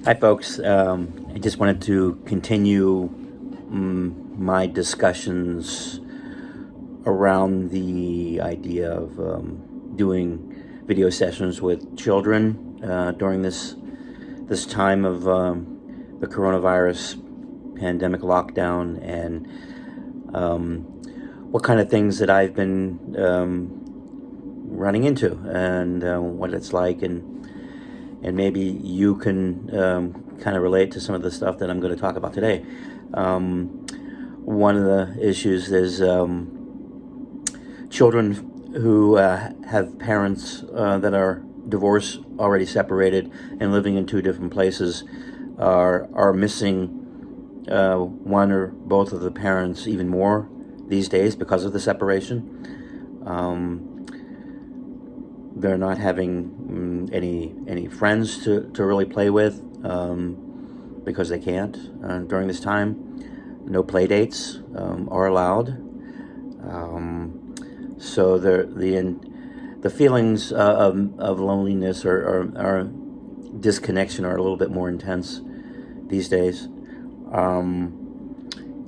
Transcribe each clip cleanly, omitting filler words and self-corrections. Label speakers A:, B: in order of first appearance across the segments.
A: Hi, folks. I just wanted to continue my discussions around the idea of doing video sessions with children during this time of the coronavirus pandemic lockdown, and what kind of things that I've been running into, and what it's like, and maybe you can kind of relate to some of the stuff that I'm going to talk about today. One of the issues is children who have parents that are divorced, already separated, and living in two different places are missing one or both of the parents even more these days because of the separation. They're not having any friends to really play with because they can't during this time. No play dates are allowed. So the feelings of loneliness or disconnection are a little bit more intense these days.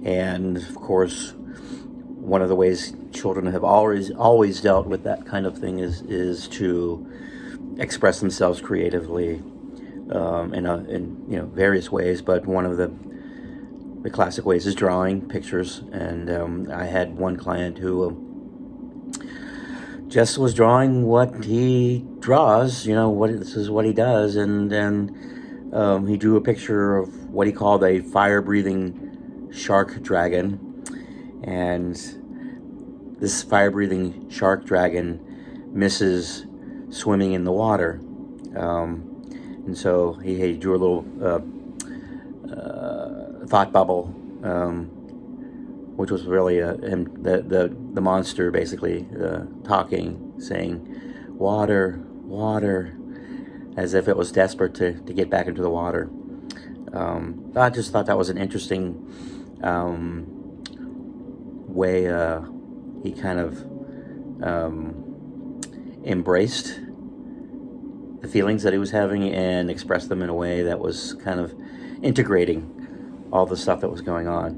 A: And of course, one of the ways children have always dealt with that kind of thing is to express themselves creatively in various ways. But one of the classic ways is drawing pictures. And I had one client who just was drawing what he draws. This is what he does, and he drew a picture of what he called a fire-breathing shark dragon. And this fire-breathing shark dragon misses swimming in the water. And so he drew a little thought bubble, which was really the monster basically talking, saying, "Water, water," as if it was desperate to get back into the water. I just thought that was an interesting way he kind of embraced the feelings that he was having and expressed them in a way that was kind of integrating all the stuff that was going on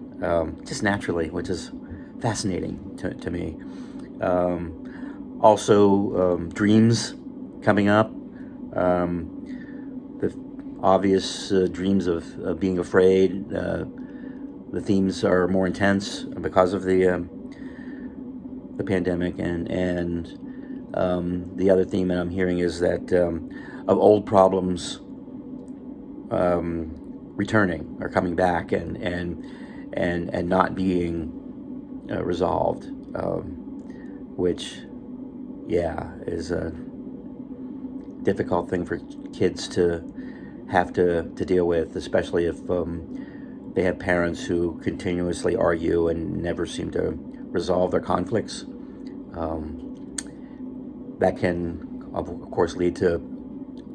A: just naturally, which is fascinating to me. Also, dreams coming up, the obvious dreams of being afraid. The themes are more intense because of the pandemic, and the other theme that I'm hearing is that of old problems returning or coming back and not being resolved, which is a difficult thing for kids to have to deal with, especially if they have parents who continuously argue and never seem to resolve their conflicts. That can, of course, lead to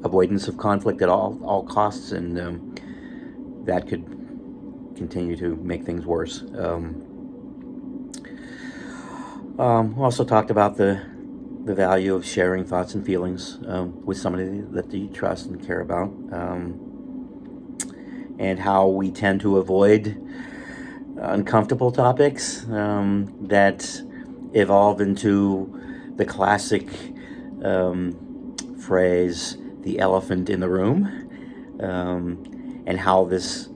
A: avoidance of conflict at all costs, and that could continue to make things worse. We also talked about the value of sharing thoughts and feelings with somebody that you trust and care about. And how we tend to avoid uncomfortable topics that evolve into the classic phrase, the elephant in the room, and how this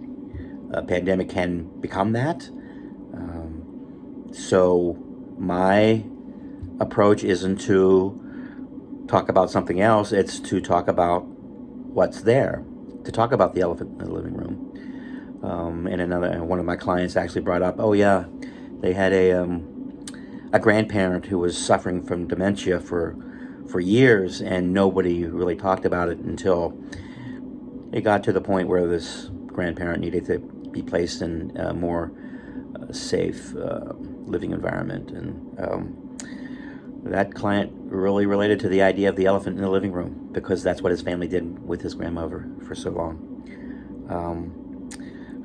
A: pandemic can become that. So my approach isn't to talk about something else, it's to talk about what's there, to talk about the elephant in the living room. And one of my clients actually brought up, oh yeah, they had a grandparent who was suffering from dementia for years, and nobody really talked about it until it got to the point where this grandparent needed to be placed in a more safe living environment. And that client really related to the idea of the elephant in the living room, because that's what his family did with his grandmother for so long.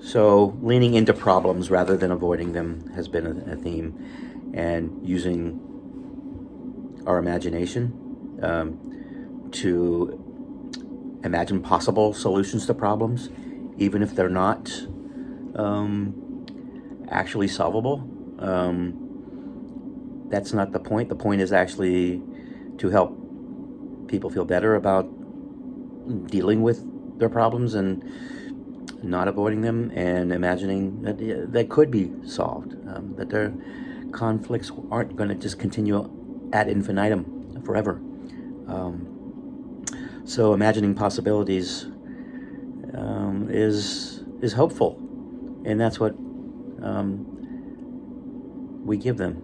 A: So leaning into problems rather than avoiding them has been a theme, and using our imagination to imagine possible solutions to problems, even if they're not actually solvable. That's not the point. The point is actually to help people feel better about dealing with their problems and not avoiding them, and imagining that they could be solved, that their conflicts aren't going to just continue ad infinitum forever. So imagining possibilities is hopeful, and that's what we give them.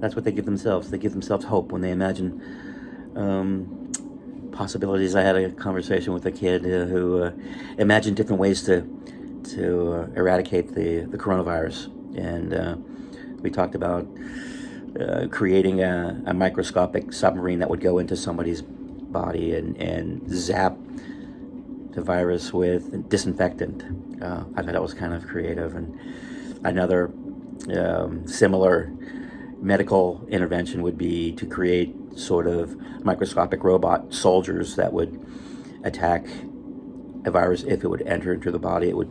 A: That's what they give themselves. They give themselves hope when they imagine possibilities. I had a conversation with a kid who imagined different ways to eradicate the coronavirus, and we talked about creating a microscopic submarine that would go into somebody's body and zap the virus with disinfectant. I thought that was kind of creative. And another similar medical intervention would be to create sort of microscopic robot soldiers that would attack a virus. If it would enter into the body, it would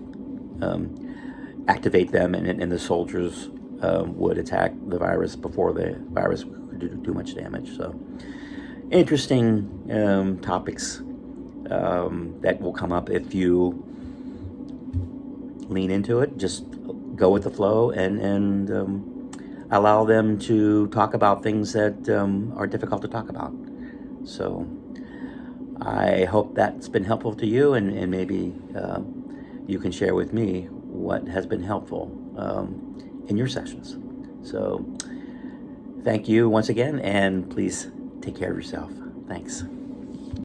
A: activate them, and the soldiers would attack the virus before the virus could do too much damage. So interesting topics that will come up if you lean into it. Just go with the flow and allow them to talk about things that are difficult to talk about. So I hope that's been helpful to you, and maybe you can share with me what has been helpful in your sessions. So thank you once again, and please take care of yourself. Thanks.